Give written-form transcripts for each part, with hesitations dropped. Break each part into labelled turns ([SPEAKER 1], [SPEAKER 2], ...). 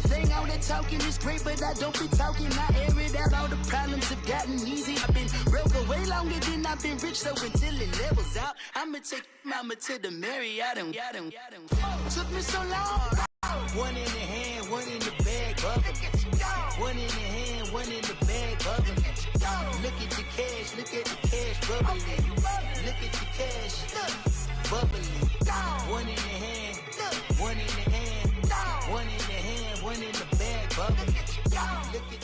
[SPEAKER 1] everything. All that talking is great, but I don't be talking. I air it out. All the problems have gotten easy. I've been broke for way longer than I've been rich. So until it levels out, I'ma take mama to the Marriott and took me so long. One in the hand, one in the bag, bubbling. One in the hand, one in the bag, bubbling. Look at the cash, look at the cash bubbling. Look at the cash, bubbling. One in the hand, one in the hand, one in the hand, one in the bag, bubbling. Look at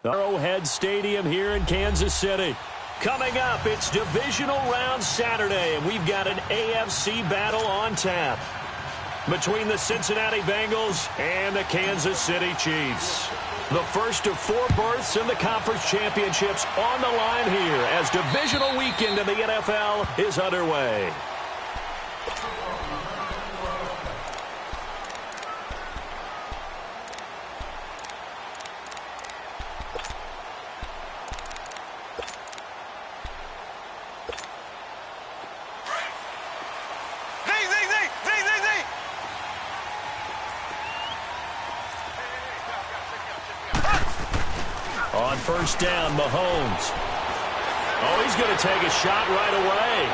[SPEAKER 1] the
[SPEAKER 2] Arrowhead Stadium here in Kansas City. Coming up, it's Divisional Round Saturday, and we've got an AFC battle on tap between the Cincinnati Bengals and the Kansas City Chiefs. The first of 4 berths in the conference championships on the line here as divisional weekend in the NFL is underway. On first down, Mahomes. Oh, he's going to take a shot right away.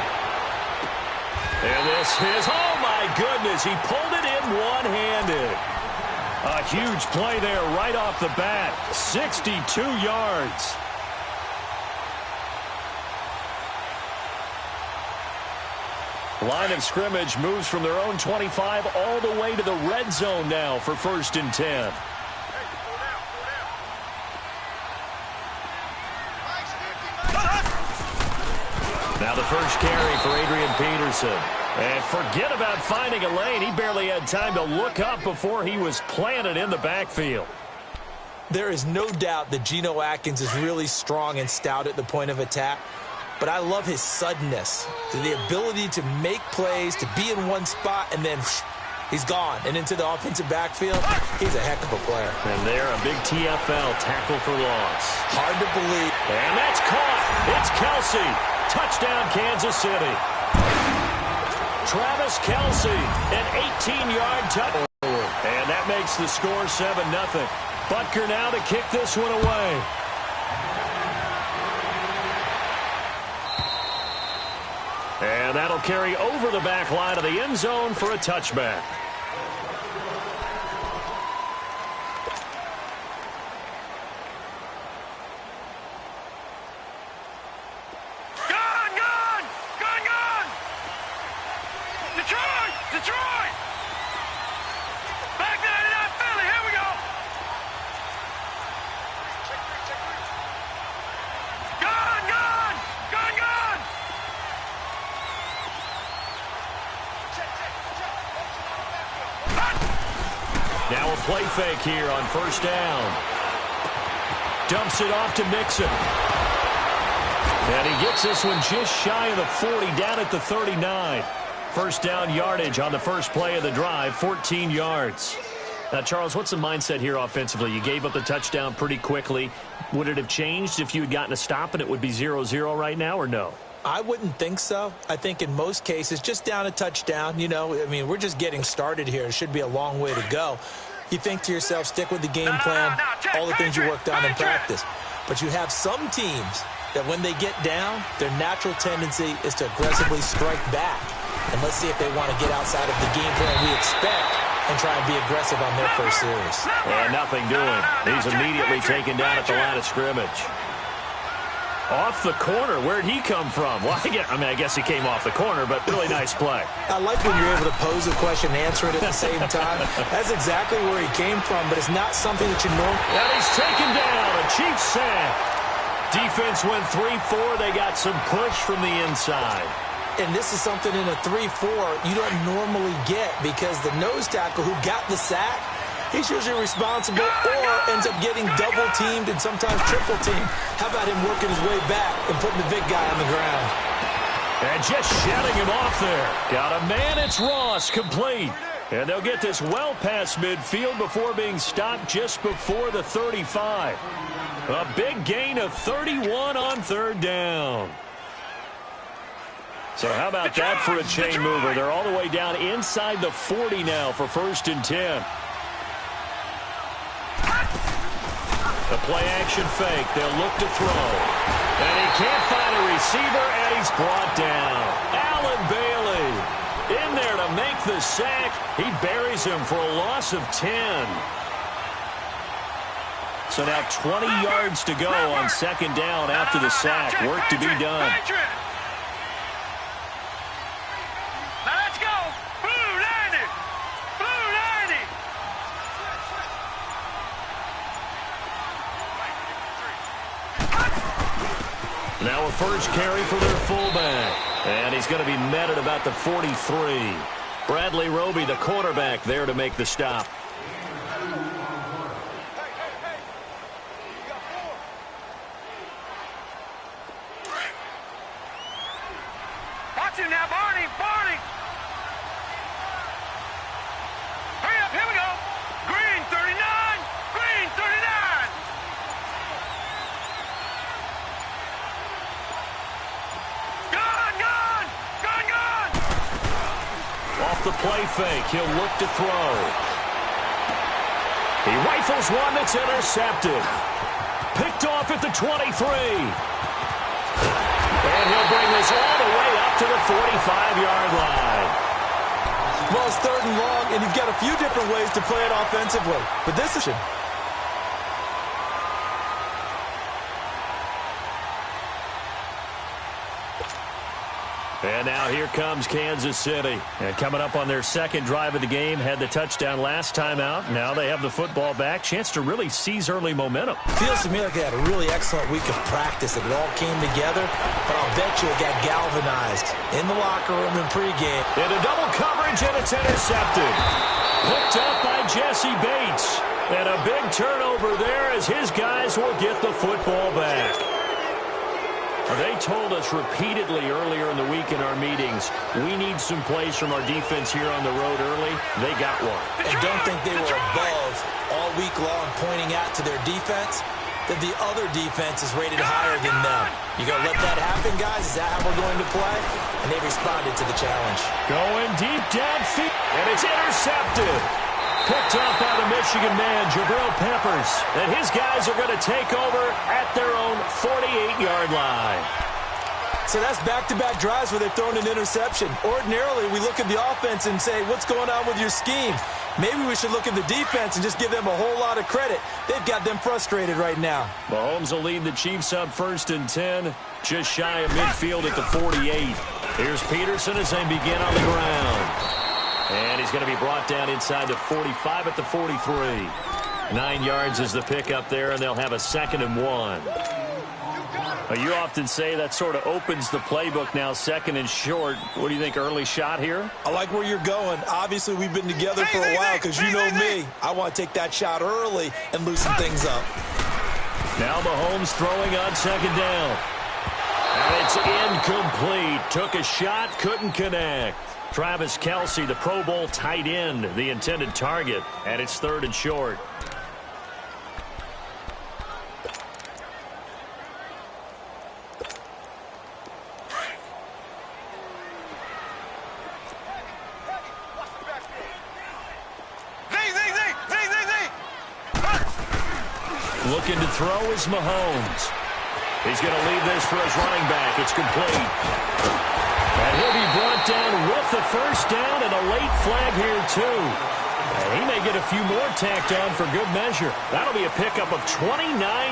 [SPEAKER 2] And this is, oh my goodness, he pulled it in one-handed. A huge play there right off the bat. 62 yards. Line of scrimmage moves from their own 25 all the way to the red zone now for 1st and 10. Now the first carry for Adrian Peterson. And forget about finding a lane. He barely had time to look up before he was planted in the backfield.
[SPEAKER 3] There is no doubt that Geno Atkins is really strong and stout at the point of attack. But I love his suddenness, the ability to make plays, to be in one spot, and then he's gone. And into the offensive backfield, he's a heck of a player.
[SPEAKER 2] And there, a big TFL tackle for loss.
[SPEAKER 3] Hard to believe.
[SPEAKER 2] And that's caught. It's Kelsey. Touchdown, Kansas City. Travis Kelsey, an 18-yard touchdown. And that makes the score 7-0. Butker now to kick this one away. And that'll carry over the back line of the end zone for a touchback.
[SPEAKER 4] Detroit! Back there to that Philly. Here we go. Gone!
[SPEAKER 2] Now a play fake here on first down. Dumps it off to Mixon. And he gets this one just shy of the 40, down at the 39. First down yardage on the first play of the drive, 14 yards. Now, Charles, what's the mindset here offensively? You gave up the touchdown pretty quickly. Would it have changed if you had gotten a stop and it would be 0-0 right now, or no?
[SPEAKER 3] I wouldn't think so. I think in most cases, just down a touchdown, you know, I mean, we're just getting started here. It should be a long way to go. You think to yourself, stick with the game plan, all the things you worked on in practice. But you have some teams that when they get down, their natural tendency is to aggressively strike back. And let's see if they want to get outside of the game plan we expect and try and be aggressive on their first series.
[SPEAKER 2] And nothing doing. He's immediately taken down at the line of scrimmage. Off the corner. Where'd he come from? Well, I guess he came off the corner, but really nice play.
[SPEAKER 3] I like when you're able to pose a question and answer it at the same time. That's exactly where he came from, but it's not something that you know.
[SPEAKER 2] And he's taken down. A Chiefs sack. Defense went 3-4. They got some push from the inside.
[SPEAKER 3] And this is something in a 3-4 you don't normally get because the nose tackle who got the sack, he's usually responsible or ends up getting double-teamed and sometimes triple-teamed. How about him working his way back and putting the big guy on the ground?
[SPEAKER 2] And just shutting him off there. Got a man, it's Ross, complete. And they'll get this well past midfield before being stopped just before the 35. A big gain of 31 on third down. So how about that for a chain mover? They're all the way down inside the 40 now for 1st and 10. The play-action fake. They'll look to throw. And he can't find a receiver, and he's brought down. Allen Bailey in there to make the sack. He buries him for a loss of 10. So now 20 yards to go on second down after the sack. Work to be done.
[SPEAKER 4] Now let's go. Blue 90. Blue 90.
[SPEAKER 2] Now a first carry for their fullback. And he's going to be met at about the 43. Bradley Roby, the quarterback, there to make the stop.
[SPEAKER 4] Watch him now, Barney. Barney. Hurry up. Here we go. Green 39. Green 39. Gone, gone. Gone, gone.
[SPEAKER 2] Off the play fake, he'll look to throw. He rifles one that's intercepted. Picked off at the 23. And he'll bring this all the way up to the 45-yard line.
[SPEAKER 3] Well, it's third and long, and you've got a few different ways to play it offensively. But this is...
[SPEAKER 2] And now here comes Kansas City. And coming up on their second drive of the game, had the touchdown last time out. Now they have the football back. Chance to really seize early momentum.
[SPEAKER 3] Feels to me like they had a really excellent week of practice. It all came together, but I'll bet you it got galvanized in the locker room in pregame.
[SPEAKER 2] Into double coverage, and it's intercepted. Picked up by Jesse Bates. And a big turnover there as his guys will get the football back. They told us repeatedly earlier in the week in our meetings, we need some plays from our defense here on the road early. They got one.
[SPEAKER 3] And don't think they were above all week long pointing out to their defense that the other defense is rated higher than them. You going to let that happen, guys? Is that how we're going to play? And they responded to the challenge.
[SPEAKER 2] Going deep downfield, and it's intercepted. Picked up by the Michigan man, Jabril Peppers. And his guys are going to take over at their own 48-yard line.
[SPEAKER 3] So that's back-to-back drives where they're throwing an interception. Ordinarily, we look at the offense and say, what's going on with your scheme? Maybe we should look at the defense and just give them a whole lot of credit. They've got them frustrated right now.
[SPEAKER 2] Mahomes will lead the Chiefs up 1st and 10, just shy of midfield at the 48. Here's Peterson as they begin on the ground. And he's going to be brought down inside the 45 at the 43. 9 yards is the pickup there, and they'll have a 2nd and 1. You often say that sort of opens the playbook now, 2nd and short. What do you think, early shot here?
[SPEAKER 3] I like where you're going. Obviously, we've been together for a while because you know me. I want to take that shot early and loosen things up.
[SPEAKER 2] Now Mahomes throwing on 2nd down. And it's incomplete. Took a shot, couldn't connect. Travis Kelce, the Pro Bowl tight end, the intended target, and it's 3rd and short. Looking to throw is Mahomes. He's going to leave this for his running back. It's complete. And he'll be brought down with the first down and a late flag here, too. And he may get a few more tacked on for good measure. That'll be a pickup of 29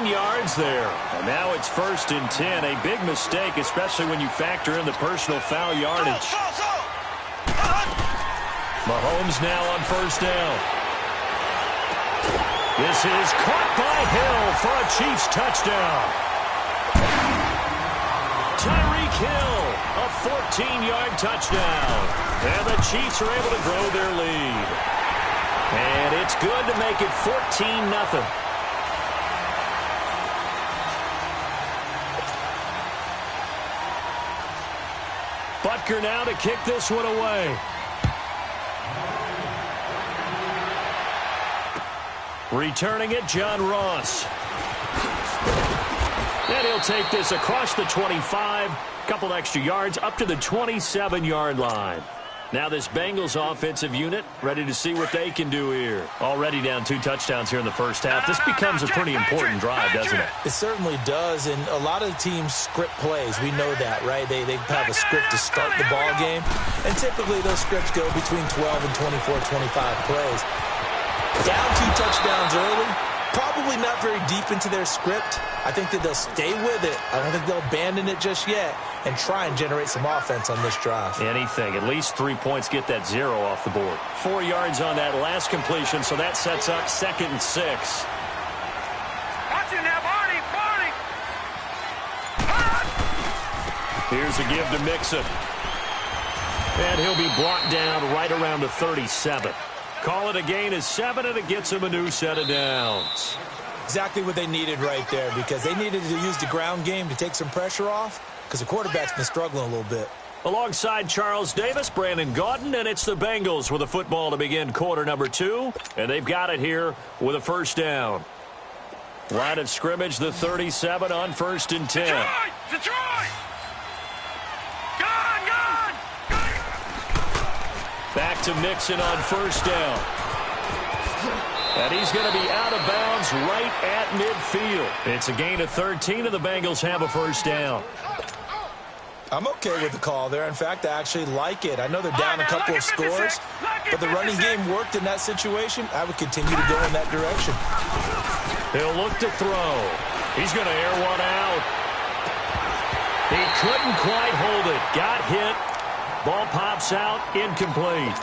[SPEAKER 2] yards there. And now it's 1st and 10. A big mistake, especially when you factor in the personal foul yardage. Mahomes now on 1st down. This is caught by Hill for a Chiefs touchdown. Tyreek Hill, a 14-yard touchdown. And the Chiefs are able to grow their lead. And it's good to make it 14-0. Butker now to kick this one away. Returning it, John Ross. And he'll take this across the 25, couple extra yards, up to the 27-yard line. Now this Bengals offensive unit ready to see what they can do here. Already down 2 touchdowns here in the first half. This becomes a pretty important drive, doesn't it?
[SPEAKER 3] It certainly does, and a lot of teams script plays. We know that, right? They have a script to start the ball game, and typically those scripts go between 12 and 24, 25 plays. Down 2 touchdowns early, probably not very deep into their script. I think that they'll stay with it. I don't think they'll abandon it just yet and try and generate some offense on this drive.
[SPEAKER 2] Anything. At least 3 points, get that 0 off the board. 4 yards on that last completion, so that sets up 2nd and 6.
[SPEAKER 4] Watch it now, Barney!
[SPEAKER 2] Here's a give to Mixon. And he'll be brought down right around the 37. Call it a gain of 7, and it gets him a new set of downs.
[SPEAKER 3] Exactly what they needed right there, because they needed to use the ground game to take some pressure off, because the quarterback's been struggling a little bit.
[SPEAKER 2] Alongside Charles Davis, Brandon Gaudin, and it's the Bengals with a football to begin quarter number 2, and they've got it here with a 1st down. Line of scrimmage, the 37 on 1st and 10.
[SPEAKER 4] Detroit! Gone!
[SPEAKER 2] Back to Mixon on 1st down. And he's going to be out of bounds right at midfield. It's a gain of 13, and the Bengals have a 1st down.
[SPEAKER 3] I'm okay with the call there. In fact, I actually like it. I know they're down a couple of scores, but the running game worked in that situation. I would continue to go in that direction.
[SPEAKER 2] He'll look to throw. He's going to air one out. He couldn't quite hold it. Got hit. Ball pops out, incomplete.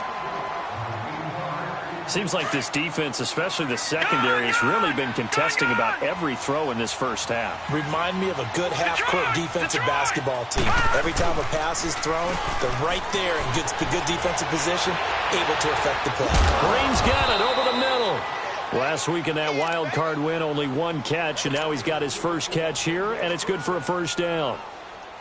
[SPEAKER 2] Seems like this defense, especially the secondary, has really been contesting about every throw in this first half.
[SPEAKER 3] Remind me of a good half-court defensive basketball team. Every time a pass is thrown, they're right there in good defensive position, able to affect the play.
[SPEAKER 2] Green's got it over the middle. Last week in that wild card win, only 1 catch, and now he's got his first catch here, and it's good for a 1st down.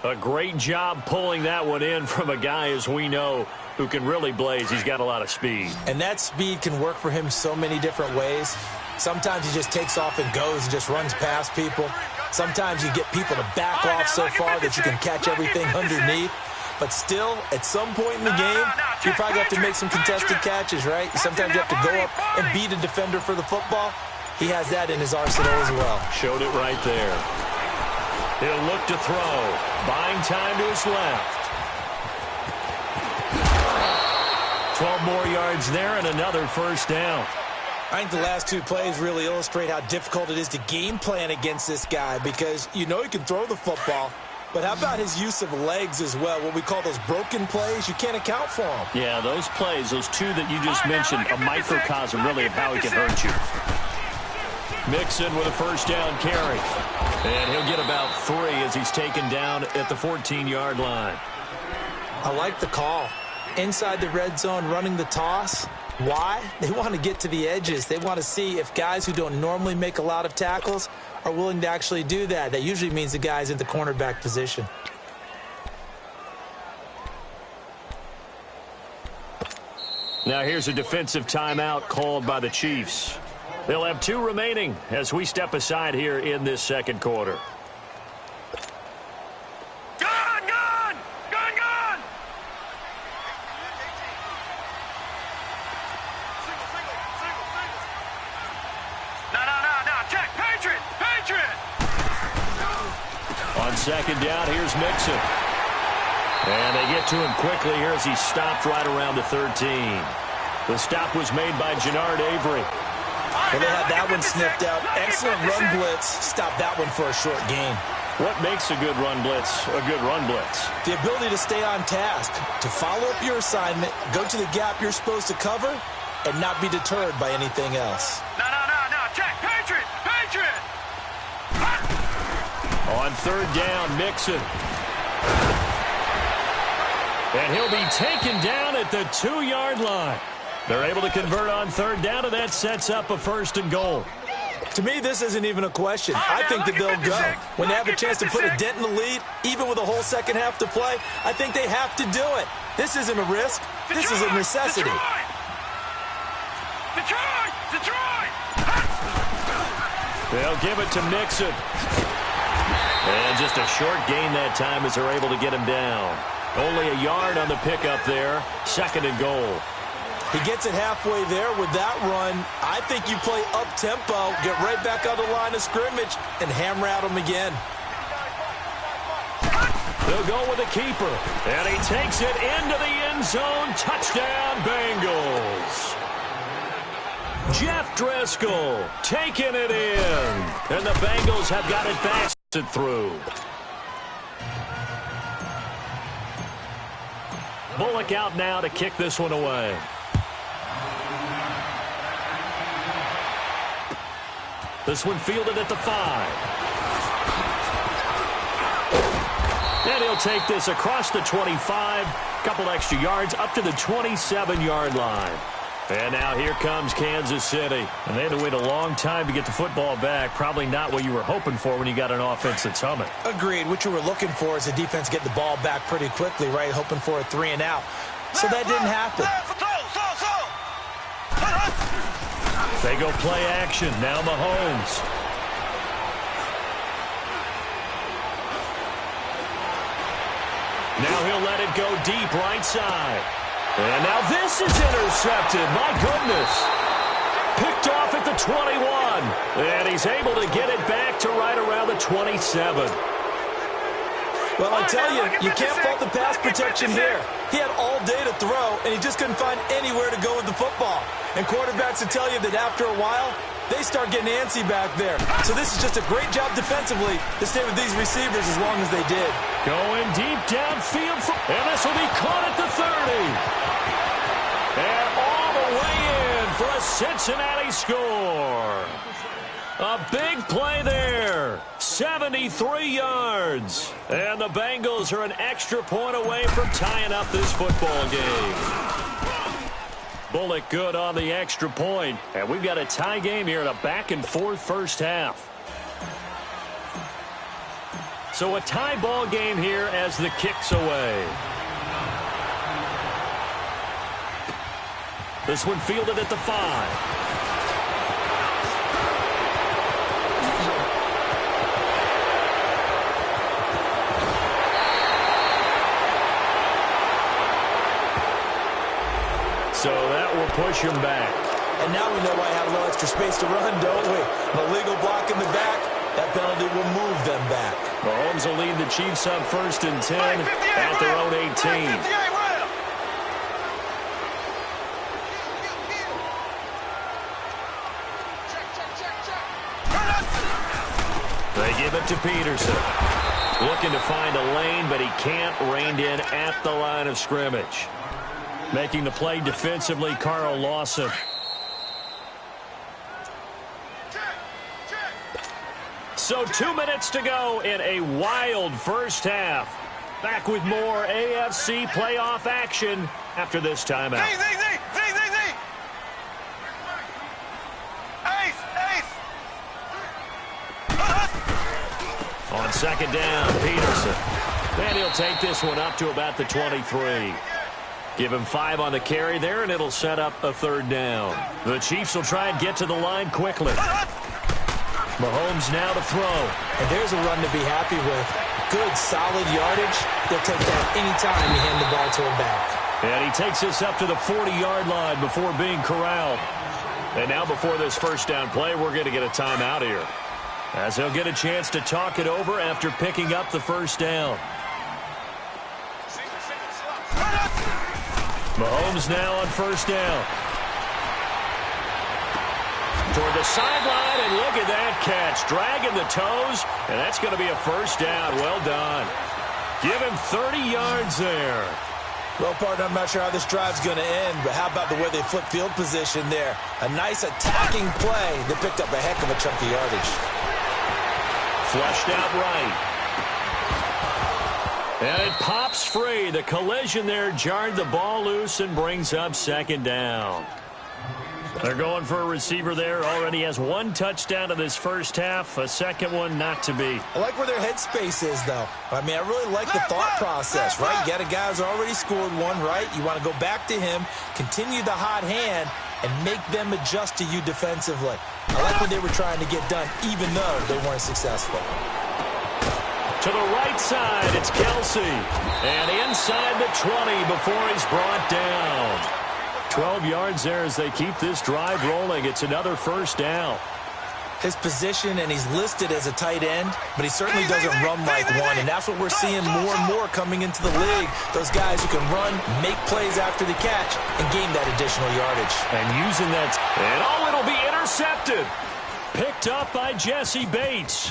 [SPEAKER 2] A great job pulling that one in from a guy, as we know, who can really blaze. He's got a lot of speed.
[SPEAKER 3] And that speed can work for him so many different ways. Sometimes he just takes off and goes and just runs past people. Sometimes you get people to back off so far that you can catch everything underneath. But still, at some point in the game, you probably have to make some contested catches, right? Sometimes you have to go up and beat a defender for the football. He has that in his arsenal as well.
[SPEAKER 2] Showed it right there. He'll look to throw. Buying time to his left. 12 more yards there and another 1st down.
[SPEAKER 3] I think the last 2 plays really illustrate how difficult it is to game plan against this guy, because you know he can throw the football, but how about his use of legs as well? What we call those broken plays, you can't account for them.
[SPEAKER 2] Yeah, those plays, those 2 that you just mentioned, a microcosm really of how he can hurt you. Mixon with a 1st down carry. And he'll get about 3 as he's taken down at the 14-yard line.
[SPEAKER 3] I like the call. Inside the red zone, running the toss. Why? They want to get to the edges. They want to see if guys who don't normally make a lot of tackles are willing to actually do that. That usually means the guy's in the cornerback position.
[SPEAKER 2] Now here's a defensive timeout called by the Chiefs. They'll have 2 remaining as we step aside here in this 2nd quarter.
[SPEAKER 4] Gone! No. Check. Patriot!
[SPEAKER 2] On 2nd down, here's Mixon. And they get to him quickly here as he's stopped right around the 13. The stop was made by Jannard Avery.
[SPEAKER 3] Well, they had that one sniffed out. Excellent run blitz. Stop that one for a short gain.
[SPEAKER 2] What makes a good run blitz a good run blitz?
[SPEAKER 3] The ability to stay on task, to follow up your assignment, go to the gap you're supposed to cover, and not be deterred by anything else.
[SPEAKER 4] No. Check. Patriot!
[SPEAKER 2] On 3rd down, Mixon. And he'll be taken down at the 2-yard line. They're able to convert on 3rd down, and that sets up a 1st and goal.
[SPEAKER 3] To me, this isn't even a question. I think that they'll go. When they have a chance to put a dent in the lead, even with a whole 2nd half to play, I think they have to do it. This isn't a risk. This is a necessity.
[SPEAKER 4] Detroit!
[SPEAKER 2] They'll give it to Mixon. And just a short gain that time as they're able to get him down. Only a yard on the pickup there. 2nd and goal.
[SPEAKER 3] He gets it halfway there with that run. I think you play up-tempo, get right back on the line of scrimmage, and hammer at him again.
[SPEAKER 2] They'll go with the keeper, and he takes it into the end zone. Touchdown, Bengals. Jeff Driscoll taking it in, and the Bengals have got it blasted through. Bullock out now to kick this one away. This one fielded at the 5. And he'll take this across the 25. Couple extra yards up to the 27-yard line. And now here comes Kansas City. And they had to wait a long time to get the football back. Probably not what you were hoping for when you got an offense that's humming.
[SPEAKER 3] Agreed. What you were looking for is the defense getting the ball back pretty quickly, right? Hoping for a 3 and out. So that didn't happen.
[SPEAKER 2] They go play action. Now Mahomes. Now he'll let it go deep right side. And now this is intercepted. My goodness. Picked off at the 21. And he's able to get it back to right around the 27.
[SPEAKER 3] Well, I tell you, you can't fault the pass protection here. He had all day to throw, and he just couldn't find anywhere to go with the football. And quarterbacks will tell you that after a while, they start getting antsy back there. So this is just a great job defensively to stay with these receivers as long as they did.
[SPEAKER 2] Going deep downfield, and this will be caught at the 30. And all the way in for a Cincinnati score. A big play there. 73 yards. And the Bengals are an extra point away from tying up this football game. Bullock good on the extra point. And we've got a tie game here in a back-and-forth first half. So a tie ball game here as the kick's away. This one fielded at the 5. So that will push him back.
[SPEAKER 3] And now we know why I have a little extra space to run, don't we? An illegal block in the back. That penalty will move them back.
[SPEAKER 2] Mahomes will lead the Chiefs up 1st and 10 at their own 18. They give it to Peterson. Looking to find a lane, but he can't. Reined in at the line of scrimmage. Making the play defensively, Carl Lawson. So 2 minutes to go in a wild first half. Back with more AFC playoff action after this timeout. On 2nd down, Peterson. And he'll take this one up to about the 23. Give him 5 on the carry there, and it'll set up a 3rd down. The Chiefs will try and get to the line quickly. Mahomes now to throw.
[SPEAKER 3] And there's a run to be happy with. Good, solid yardage. They'll take that anytime you hand the ball to him back.
[SPEAKER 2] And he takes this up to the 40-yard line before being corralled. And now before this first down play, we're going to get a timeout here, as he'll get a chance to talk it over after picking up the first down. Mahomes now on 1st down. Toward the sideline, and look at that catch. Dragging the toes, and that's going to be a 1st down. Well done. Give him 30 yards there.
[SPEAKER 3] Well, partner, I'm not sure how this drive's going to end, but how about the way they flip field position there? A nice attacking play that picked up a heck of a chunk of yardage.
[SPEAKER 2] Flushed out right. And it pops free. The collision there jarred the ball loose and brings up 2nd down. They're going for a receiver there. Already has 1 touchdown in this first half. A 2nd one not to be.
[SPEAKER 3] I like where their headspace is, though. I mean, I really like the thought process, right? You got a guy who's already scored 1, right? You want to go back to him, continue the hot hand, and make them adjust to you defensively. I like what they were trying to get done, even though they weren't successful.
[SPEAKER 2] To the right side, it's Kelsey. And inside the 20 before he's brought down. 12 yards there as they keep this drive rolling. It's another first down.
[SPEAKER 3] His position, and he's listed as a tight end, but he certainly doesn't run like one, and that's what we're seeing more and more coming into the league. Those guys who can run, make plays after the catch, and gain that additional yardage.
[SPEAKER 2] And using that, and it'll be intercepted. Picked up by Jesse Bates.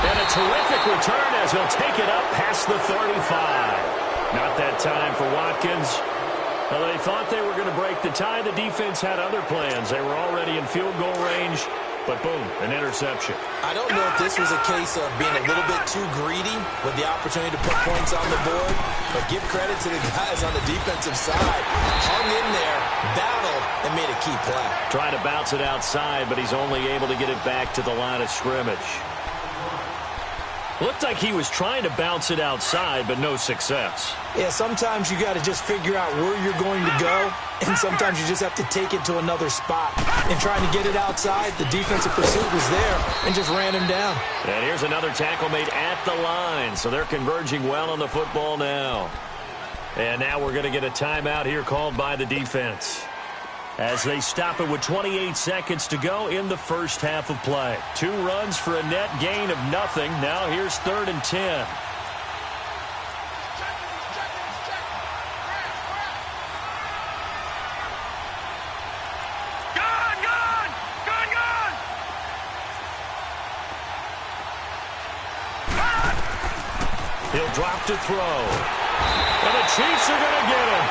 [SPEAKER 2] And a terrific return as he'll take it up past the 35. Not that time for Watkins. Well, they thought they were going to break the tie. The defense had other plans. They were already in field goal range, but boom, an interception.
[SPEAKER 3] I don't know if this was a case of being a little bit too greedy with the opportunity to put points on the board, but give credit to the guys on the defensive side. Hung in there, battled, and made a key play.
[SPEAKER 2] Trying to bounce it outside, but he's only able to get it back to the line of scrimmage. Looked like he was trying to bounce it outside, but no success.
[SPEAKER 3] Yeah, sometimes you got to just figure out where you're going to go, and sometimes you just have to take it to another spot. And trying to get it outside, the defensive pursuit was there and just ran him down.
[SPEAKER 2] And here's another tackle made at the line, so they're converging well on the football now. And now we're going to get a timeout here called by the defense, as they stop it with 28 seconds to go in the first half of play. 2 runs for a net gain of nothing. Now here's 3rd and 10. He'll drop to throw. And the Chiefs are going to get him.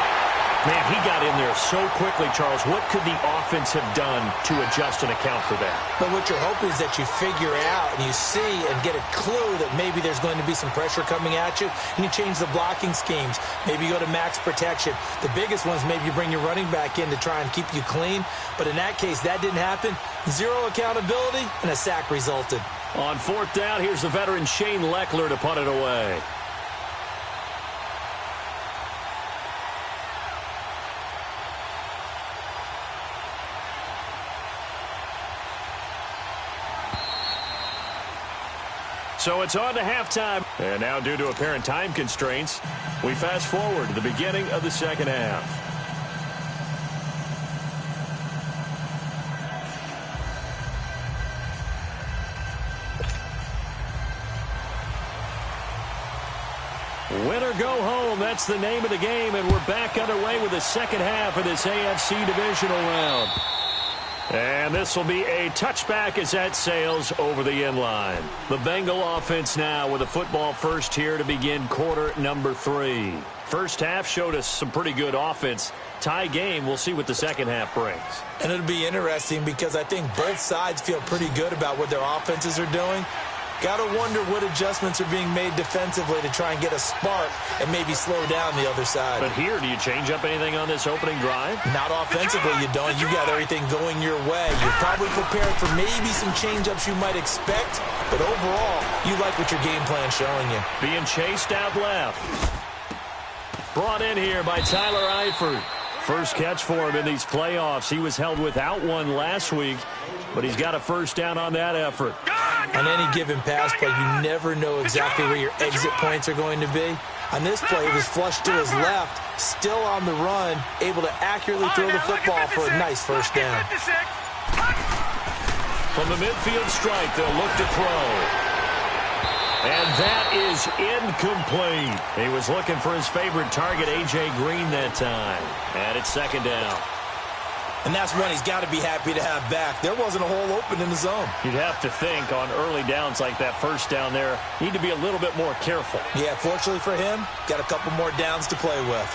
[SPEAKER 2] Man, he got in there so quickly, Charles. What could the offense have done to adjust and account for that?
[SPEAKER 3] But what you're hoping is that you figure out and you see and get a clue that maybe there's going to be some pressure coming at you, and you change the blocking schemes. Maybe you go to max protection. The biggest ones, maybe you bring your running back in to try and keep you clean. But in that case, that didn't happen. 0 accountability, and a sack resulted.
[SPEAKER 2] On 4th down, here's the veteran Shane Leckler to punt it away. So it's on to halftime. And now, due to apparent time constraints, we fast forward to the beginning of the second half. Win or go home, that's the name of the game, and we're back underway with the second half of this AFC divisional round. And this will be a touchback as that sails over the end line. The Bengal offense now with a football first here to begin quarter number 3. First half showed us some pretty good offense. Tie game, we'll see what the second half brings.
[SPEAKER 3] And it'll be interesting because I think both sides feel pretty good about what their offenses are doing. Got to wonder what adjustments are being made defensively to try and get a spark and maybe slow down the other side.
[SPEAKER 2] But here, do you change up anything on this opening drive?
[SPEAKER 3] Not offensively, you don't. You got everything going your way. You're probably prepared for maybe some change-ups you might expect, but overall, you like what your game plan's showing you.
[SPEAKER 2] Being chased out left. Brought in here by Tyler Eifert. First catch for him in these playoffs. He was held without one last week, but he's got a first down on that effort.
[SPEAKER 3] On any given pass play, you never know exactly where your exit points are going to be. On this play, he was flushed to his left, still on the run, able to accurately throw the football for a nice first down.
[SPEAKER 2] From the midfield stripe, they'll look to throw. And that is incomplete. He was looking for his favorite target, A.J. Green, that time. And it's second down.
[SPEAKER 3] And that's one he's got to be happy to have back. There wasn't a hole open in the zone.
[SPEAKER 2] You'd have to think on early downs like that first down there, need to be a little bit more careful.
[SPEAKER 3] Yeah, fortunately for him, got a couple more downs to play with.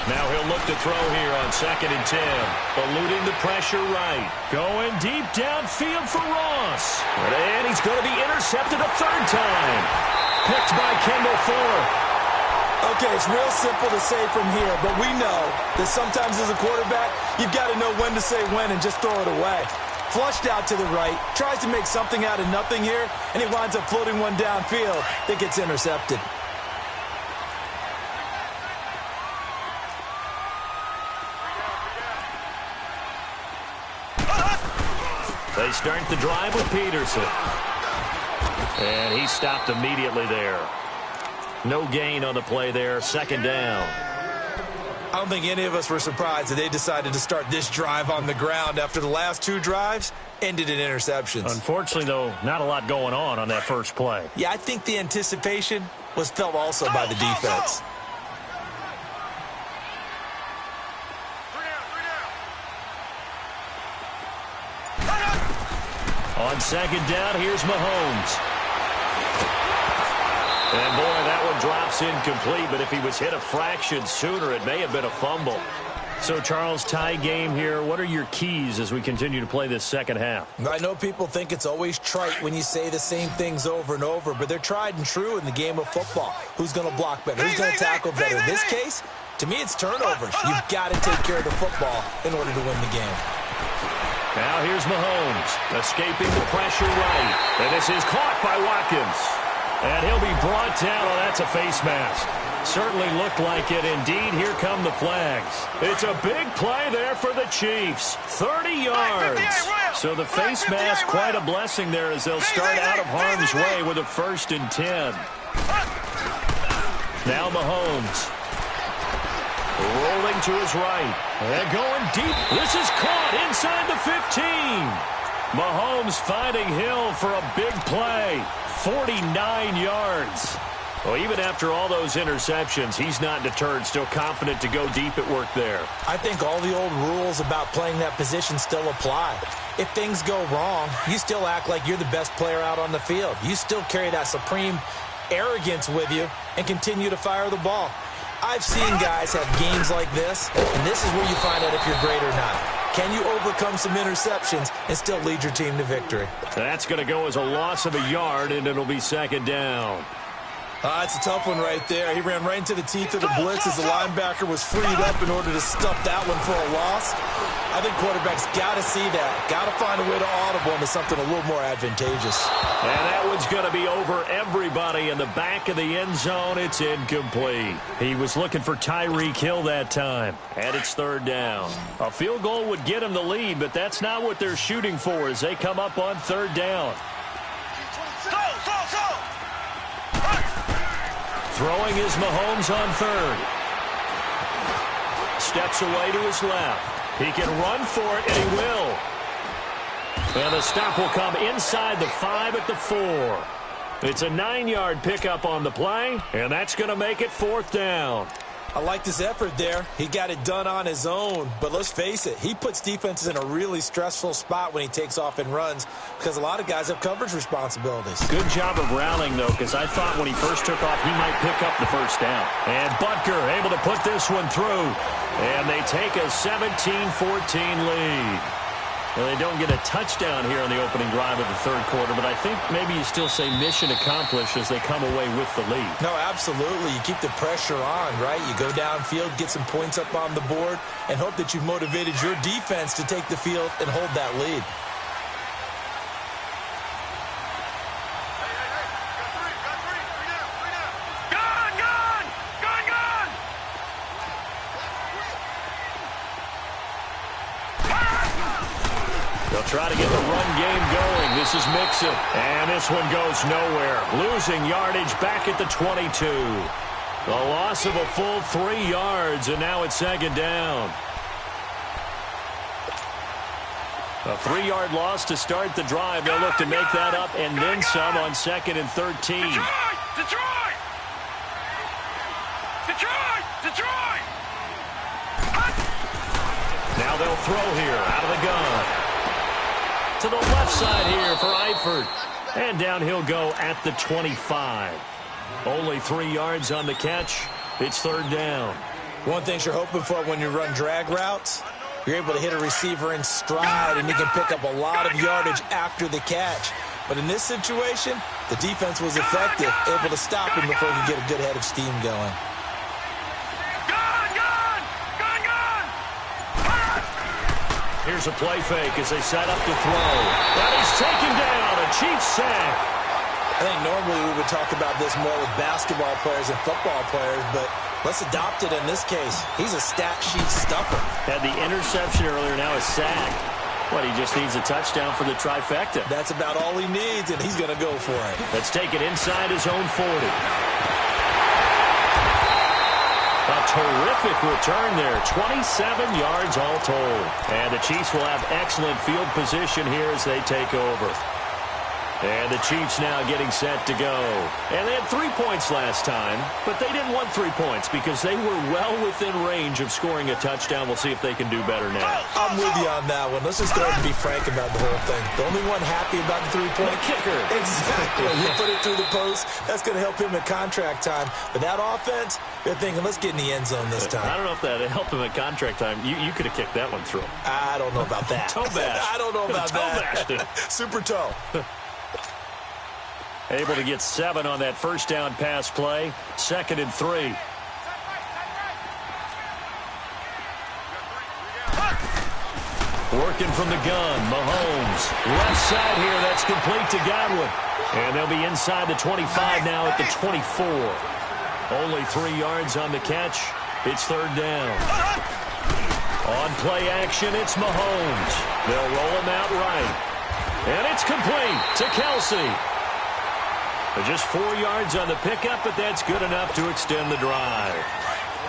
[SPEAKER 2] Now he'll look to throw here on 2nd and 10. Eluding the pressure right. Going deep downfield for Ross. And he's going to be intercepted a 3rd time. Picked by Kendall Thorpe.
[SPEAKER 3] Okay, it's real simple to say from here, but we know that sometimes as a quarterback, you've got to know when to say when and just throw it away. Flushed out to the right, tries to make something out of nothing here, and he winds up floating one downfield that gets intercepted.
[SPEAKER 2] They start the drive with Peterson. And he stopped immediately there. No gain on the play there, second down.
[SPEAKER 3] I don't think any of us were surprised that they decided to start this drive on the ground after the last two drives ended in interceptions.
[SPEAKER 2] Unfortunately, though, not a lot going on that first play.
[SPEAKER 3] Yeah, I think the anticipation was felt also by the defense.
[SPEAKER 2] On second down, here's Mahomes. And, boy, that one drops incomplete, but if he was hit a fraction sooner, it may have been a fumble. So, Charles, tie game here. What are your keys as we continue to play this second half?
[SPEAKER 3] I know people think it's always trite when you say the same things over and over, but they're tried and true in the game of football. Who's going to block better? Who's going to tackle better? In this case, to me, it's turnovers. You've got to take care of the football in order to win the game.
[SPEAKER 2] Now here's Mahomes, escaping the pressure right. And this is caught by Watkins. And he'll be brought down. Oh, that's a face mask. Certainly looked like it. Indeed, here come the flags. It's a big play there for the Chiefs. 30 yards. So the face mask, quite a blessing there as they'll start out of harm's way with a 1st and 10. Now Mahomes. Rolling to his right. And going deep. This is caught inside the 15. Mahomes finding Hill for a big play. 49 yards. Well, even after all those interceptions, he's not deterred, still confident to go deep at work there.
[SPEAKER 3] I think all the old rules about playing that position still apply. If things go wrong, you still act like you're the best player out on the field. You still carry that supreme arrogance with you and continue to fire the ball. I've seen guys have games like this, and this is where you find out if you're great or not. Can you overcome some interceptions and still lead your team to victory?
[SPEAKER 2] That's going to go as a loss of a yard, and it'll be second down.
[SPEAKER 3] It's a tough one right there. He ran right into the teeth of the blitz as the linebacker was freed up in order to stuff that one for a loss. I think quarterbacks got to see that. Got to find a way to audible into something a little more advantageous.
[SPEAKER 2] And that one's going to be over everybody in the back of the end zone. It's incomplete. He was looking for Tyreek Hill that time. And it's third down. A field goal would get him the lead, but that's not what they're shooting for as they come up on third down. Throwing is Mahomes on third. Steps away to his left. He can run for it, and he will. And the stop will come inside the 5 at the 4. It's a 9-yard pickup on the play, and that's going to make it fourth down.
[SPEAKER 3] I liked his effort there. He got it done on his own. But let's face it, he puts defenses in a really stressful spot when he takes off and runs because a lot of guys have coverage responsibilities.
[SPEAKER 2] Good job of rallying, though, because I thought when he first took off, he might pick up the first down. And Butker able to put this one through. And they take a 17-14 lead. Well, they don't get a touchdown here on the opening drive of the third quarter, but I think maybe you still say mission accomplished as they come away with the lead.
[SPEAKER 3] No, absolutely. You keep the pressure on, right? You go downfield, get some points up on the board, and hope that you've motivated your defense to take the field and hold that lead.
[SPEAKER 2] Try to get the run game going. This is Mixon. And this one goes nowhere. Losing yardage back at the 22. The loss of a full 3 yards, and now it's second down. A 3-yard loss to start the drive. They'll look to make that up and then some on 2nd and 13.
[SPEAKER 4] Detroit!
[SPEAKER 2] Now they'll throw here out of the gun. To the left side here for Eifert. And down he'll go at the 25. Only 3 yards on the catch. It's third down.
[SPEAKER 3] One thing you're hoping for when you run drag routes, you're able to hit a receiver in stride, and he can pick up a lot of yardage after the catch. But in this situation, the defense was effective, able to stop him before he could get a good head of steam going.
[SPEAKER 2] Here's a play fake as they set up to throw. And he's taken down. A Chiefs sack.
[SPEAKER 3] I think normally we would talk about this more with basketball players and football players, but let's adopt it in this case. He's a stat sheet stuffer.
[SPEAKER 2] Had the interception earlier, now a sack. What, he just needs a touchdown for the trifecta.
[SPEAKER 3] That's about all he needs, and he's going to go for it.
[SPEAKER 2] Let's take it inside his own 40. A terrific return there. 27 yards all told. And the Chiefs will have excellent field position here as they take over. And the Chiefs now getting set to go. And they had 3 points last time, but they didn't want 3 points because they were well within range of scoring a touchdown. We'll see if they can do better now.
[SPEAKER 3] I'm with you on that one. Let's just go ahead and be frank about the whole thing. The only one happy about the 3-point
[SPEAKER 2] kicker.
[SPEAKER 3] Exactly. You put it through the post. That's going to help him at contract time. But that offense, they're thinking, let's get in the end zone this time.
[SPEAKER 2] I don't know if that helped him at contract time. You could have kicked that one through.
[SPEAKER 3] I don't know about that.
[SPEAKER 2] Toe bash.
[SPEAKER 3] I don't know about that.
[SPEAKER 2] Toe bash.
[SPEAKER 3] Super toe.
[SPEAKER 2] Able to get 7 on that first down pass play. 2nd and 3. Working from the gun, Mahomes. Left side here, that's complete to Godwin. And they'll be inside the 25 now at the 24. Only 3 yards on the catch. It's 3rd down. On play action, it's Mahomes. They'll roll him out right. And it's complete to Kelsey. Just 4 yards on the pickup, but that's good enough to extend the drive.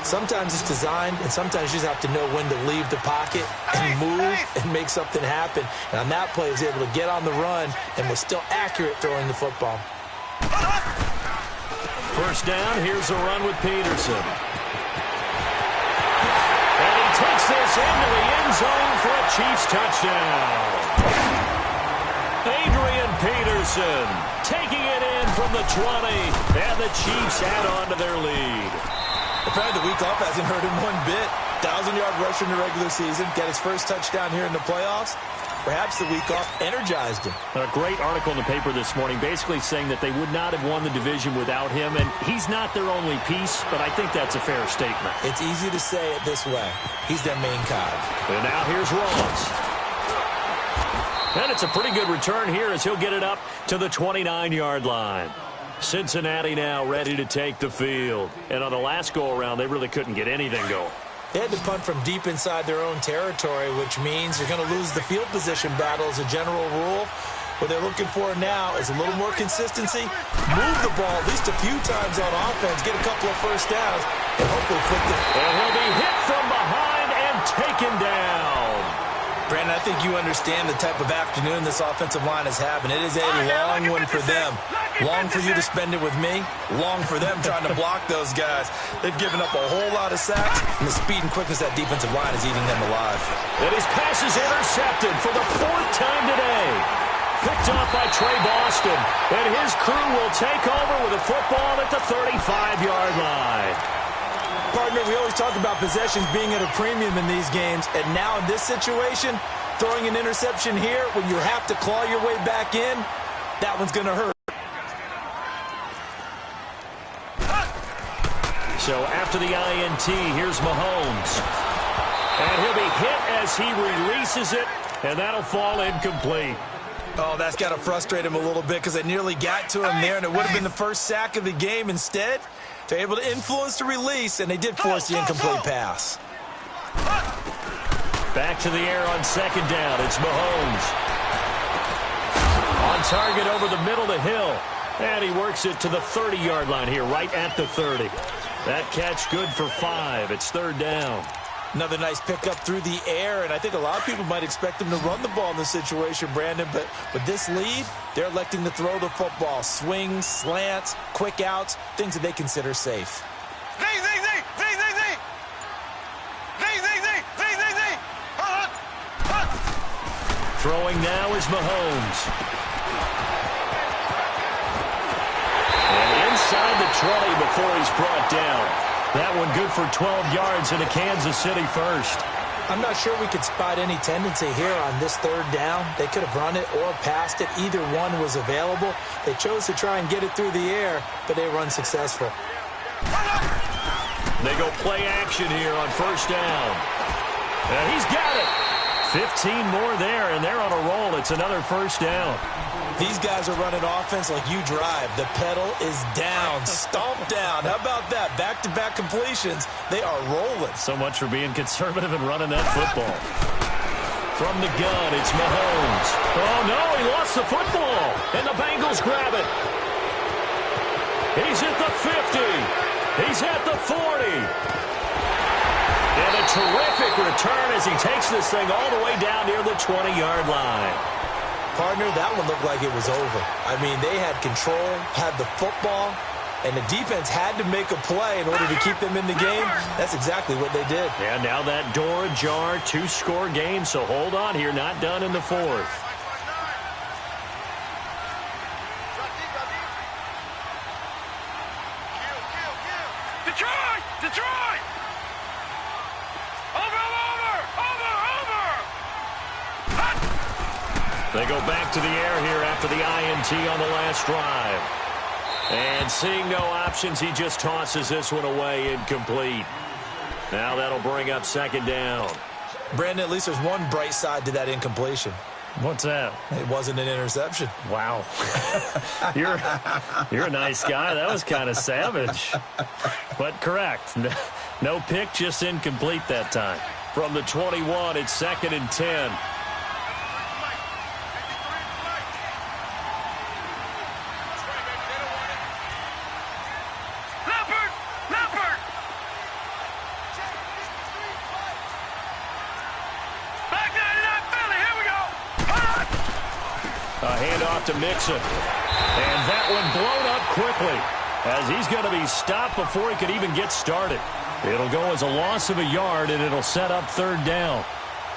[SPEAKER 3] Sometimes it's designed, and sometimes you just have to know when to leave the pocket and move and make something happen. And on that play, he was able to get on the run and was still accurate throwing the football.
[SPEAKER 2] First down, here's a run with Peterson. And he takes this into the end zone for a Chiefs touchdown. Adrian Peterson taking it in from the 20, and the Chiefs add on to their lead.
[SPEAKER 3] Apparently the week off hasn't hurt him one bit. 1,000-yard rusher in the regular season, get his first touchdown here in the playoffs. Perhaps the week off energized him.
[SPEAKER 2] A great article in the paper this morning basically saying that they would not have won the division without him, and he's not their only piece, but I think that's a fair statement.
[SPEAKER 3] It's easy to say it this way. He's their main cog.
[SPEAKER 2] And now here's Ross. And it's a pretty good return here as he'll get it up to the 29-yard line. Cincinnati now ready to take the field. And on the last go-around, they really couldn't get anything going.
[SPEAKER 3] They had to punt from deep inside their own territory, which means you're going to lose the field position battle as a general rule. What they're looking for now is a little more consistency, move the ball at least a few times on offense, get a couple of first downs, and hopefully flip it.
[SPEAKER 2] And he'll be hit from behind and taken down.
[SPEAKER 3] Brandon, I think you understand the type of afternoon this offensive line is having. It is a long one for them. Long for you to spend it with me. Long for them trying to block those guys. They've given up a whole lot of sacks, and the speed and quickness of that defensive line is eating them alive.
[SPEAKER 2] And his pass is intercepted for the 4th time today. Picked off by Trey Boston. And his crew will take over with a football at the 35-yard line.
[SPEAKER 3] Partner, we always talk about possessions being at a premium in these games, and now in this situation, throwing an interception here when you have to claw your way back in, that one's going to hurt.
[SPEAKER 2] So after the INT, here's Mahomes. And he'll be hit as he releases it, and that'll fall incomplete.
[SPEAKER 3] Oh, that's got to frustrate him a little bit because they nearly got to him there, and it would have been the first sack of the game. Instead, they're able to influence the release, and they did force the incomplete pass.
[SPEAKER 2] Back to the air on 2nd down. It's Mahomes. On target over the middle to Hill. And he works it to the 30-yard line here, right at the 30. That catch good for 5. It's 3rd down.
[SPEAKER 3] Another nice pickup through the air, and I think a lot of people might expect them to run the ball in this situation, Brandon, but with this lead, they're electing to throw the football. Swings, slants, quick outs, things that they consider safe.
[SPEAKER 2] Throwing now is Mahomes. And inside the 20 before he's brought down. That one good for 12 yards and a Kansas City first.
[SPEAKER 3] I'm not sure we could spot any tendency here on this 3rd down. They could have run it or passed it. Either one was available. They chose to try and get it through the air, but they were unsuccessful.
[SPEAKER 2] They go play action here on 1st down. And he's got it. 15 more there, and they're on a roll. It's another 1st down.
[SPEAKER 3] These guys are running offense like you drive. The pedal is down, stomped down. How about that? Back-to-back completions. They are rolling.
[SPEAKER 2] So much for being conservative and running that football. From the gun, it's Mahomes. Oh, no, he lost the football. And the Bengals grab it. He's at the 50. He's at the 40. And a terrific return as he takes this thing all the way down near the 20-yard line.
[SPEAKER 3] Partner, that one looked like it was over. I mean, they had control, had the football, and the defense had to make a play in order to keep them in the game. That's exactly what they did.
[SPEAKER 2] And now that door ajar, 2-score game, so hold on here, not done in the fourth.
[SPEAKER 4] Detroit! Detroit! Over!
[SPEAKER 2] They go back to the air here after the INT on the last drive. And seeing no options, he just tosses this one away incomplete. Now that'll bring up second down.
[SPEAKER 3] Brandon, at least there's one bright side to that incompletion.
[SPEAKER 2] What's that?
[SPEAKER 3] It wasn't an interception.
[SPEAKER 2] Wow. You're a nice guy. That was kind of savage. But correct. No pick, just incomplete that time. From the 21, it's 2nd and 10. Handoff to Mixon. And that one blown up quickly as he's going to be stopped before he could even get started. It'll go as a loss of a yard, and it'll set up 3rd down.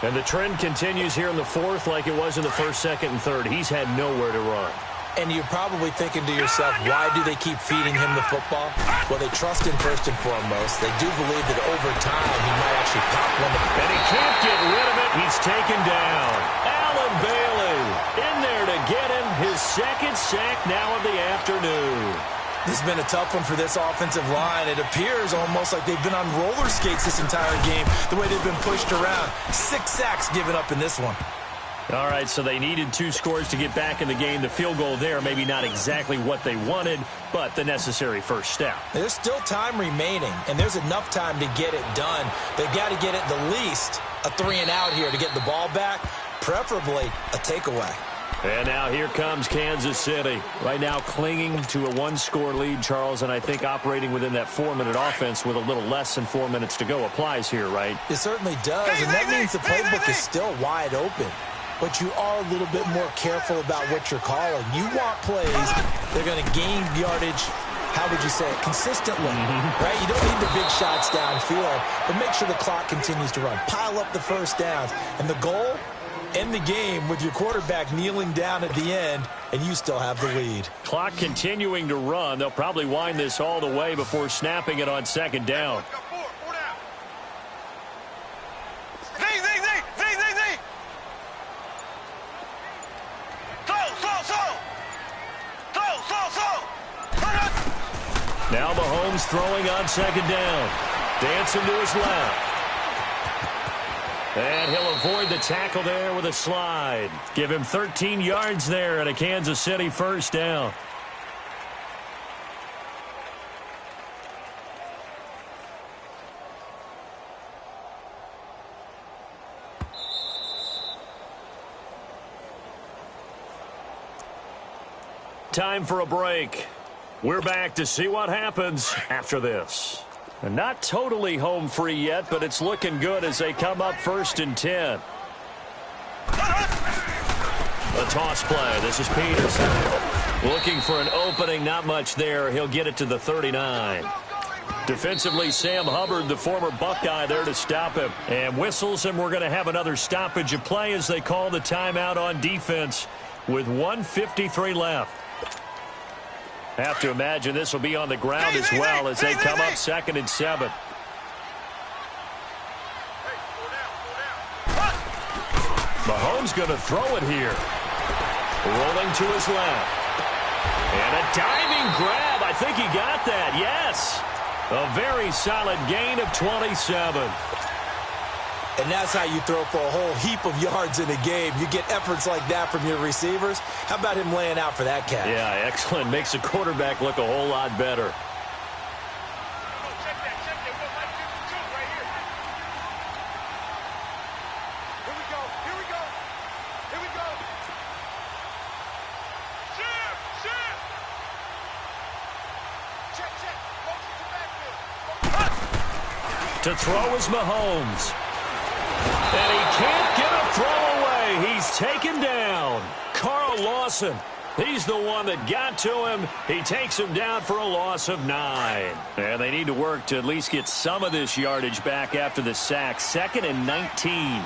[SPEAKER 2] And the trend continues here in the 4th like it was in the 1st, 2nd, and 3rd. He's had nowhere to run.
[SPEAKER 3] And you're probably thinking to yourself, why do they keep feeding him the football? Well, they trust him first and foremost. They do believe that over time he might actually pop one.
[SPEAKER 2] And he can't get rid of it. He's taken down. Allen Bailey in there to get him his 2nd sack now of the afternoon.
[SPEAKER 3] This has been a tough one for this offensive line. It appears almost like they've been on roller skates this entire game, the way they've been pushed around. 6 sacks given up in this one.
[SPEAKER 2] All right, so they needed 2 scores to get back in the game. The field goal there, maybe not exactly what they wanted, but the necessary first step.
[SPEAKER 3] There's still time remaining, and there's enough time to get it done. They've got to get at the least a 3-and-out here to get the ball back, preferably a takeaway.
[SPEAKER 2] And now here comes Kansas City. Right now clinging to a 1-score lead, Charles, and I think operating within that 4-minute offense with a little less than 4 minutes to go applies here, right?
[SPEAKER 3] It certainly does, and that means the playbook is still wide open. But you are a little bit more careful about what you're calling. You want plays they're going to gain yardage, how would you say it, consistently, right? You don't need the big shots downfield, but make sure the clock continues to run. Pile up the first downs. And the goal, end the game with your quarterback kneeling down at the end, and you still have the lead.
[SPEAKER 2] Clock continuing to run. They'll probably wind this all the way before snapping it on 2nd down. Now Mahomes throwing on 2nd down. Dancing to his left. And he'll avoid the tackle there with a slide. Give him 13 yards there and a Kansas City first down. Time for a break. We're back to see what happens after this. And not totally home free yet, but it's looking good as they come up 1st and 10. A toss play. This is Peterson. Looking for an opening, not much there. He'll get it to the 39. Defensively, Sam Hubbard, the former Buckeye, there to stop him. And whistles, and we're going to have another stoppage of play as they call the timeout on defense with 1:53 left. Have to imagine this will be on the ground as well as they come up 2nd and 7. Mahomes going to throw it here. Rolling to his left. And a diving grab. I think he got that. Yes. A very solid gain of 27.
[SPEAKER 3] And that's how you throw for a whole heap of yards in a game. You get efforts like that from your receivers. How about him laying out for that catch?
[SPEAKER 2] Yeah, excellent. Makes the quarterback look a whole lot better.
[SPEAKER 4] Here we go.
[SPEAKER 2] To throw is Mahomes. And he can't get a throw away. He's taken down. Carl Lawson. He's the one that got to him. He takes him down for a loss of 9. And they need to work to at least get some of this yardage back after the sack. 2nd and 19.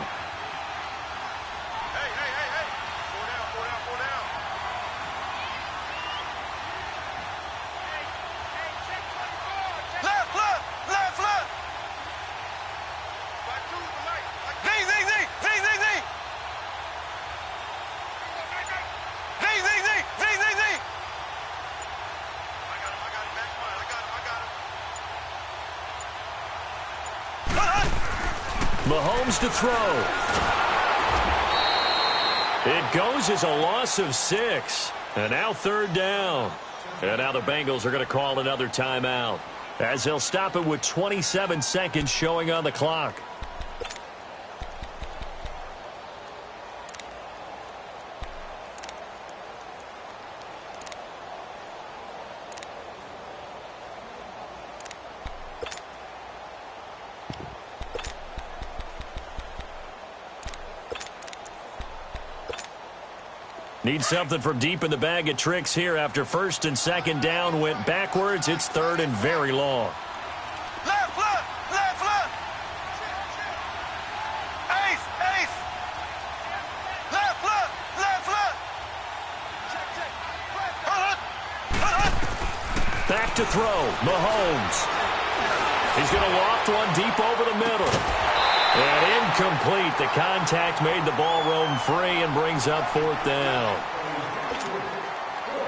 [SPEAKER 2] Mahomes to throw. It goes as a loss of 6. And now 3rd down. And now the Bengals are going to call another timeout, as they'll stop it with 27 seconds showing on the clock. Need something from deep in the bag of tricks here after 1st and 2nd down went backwards. It's 3rd and very long.
[SPEAKER 4] Left. Ace. Left.
[SPEAKER 2] Back to throw. Mahomes. He's going to loft one deep over the middle. And incomplete. The contact made the ball roam free and brings up 4th down.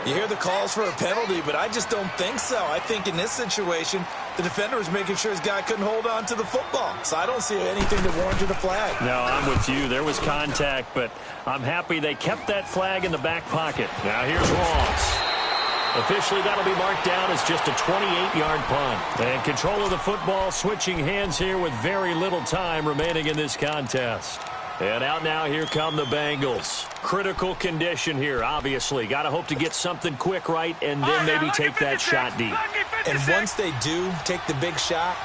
[SPEAKER 3] You hear the calls for a penalty, but I just don't think so. I think in this situation, the defender was making sure his guy couldn't hold on to the football. So I don't see anything that warranted a flag.
[SPEAKER 2] No, I'm with you. There was contact, but I'm happy they kept that flag in the back pocket. Now here's Ross. Officially, that'll be marked down as just a 28-yard punt. And control of the football switching hands here with very little time remaining in this contest. And out now, here come the Bengals. Critical condition here, obviously. Got to hope to get something quick right and then maybe take that shot deep.
[SPEAKER 3] And once they do take the big shot,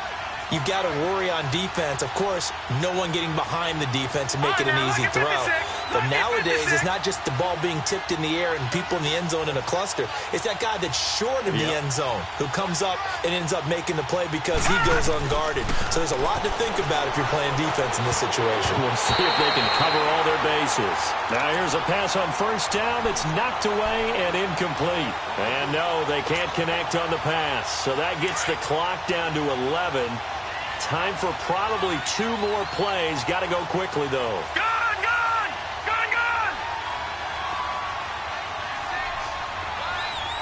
[SPEAKER 3] you've got to worry on defense. Of course, no one getting behind the defense and making an easy throw. But nowadays, it's not just the ball being tipped in the air and people in the end zone in a cluster. It's that guy that's short of the end zone who comes up and ends up making the play because he goes unguarded. So there's a lot to think about if you're playing defense in this situation.
[SPEAKER 2] We'll see if they can cover all their bases. Now here's a pass on 1st down that's knocked away and incomplete. And no, they can't connect on the pass. So that gets the clock down to 11. Time for probably 2 more plays. Got to go quickly, though.
[SPEAKER 4] Gone!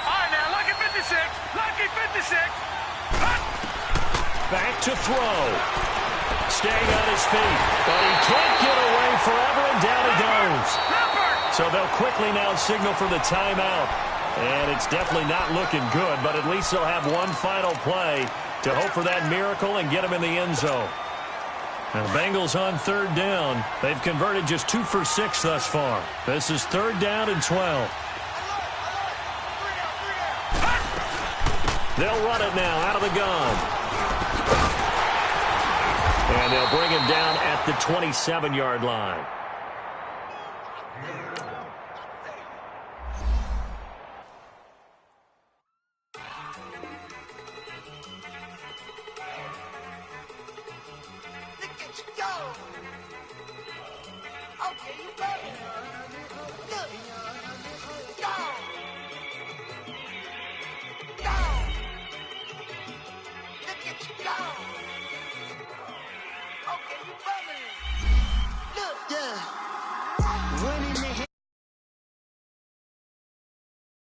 [SPEAKER 4] All right, now, lucky 56.
[SPEAKER 2] Back to throw. Staying on his feet. But he can't get away forever, and down he goes. So they'll quickly now signal for the timeout. And it's definitely not looking good, but at least they'll have one final play to hope for that miracle and get him in the end zone. Now, the Bengals on 3rd down. They've converted just 2 for 6 thus far. This is 3rd down and 12. They'll run it now out of the gun. And they'll bring him down at the 27-yard line.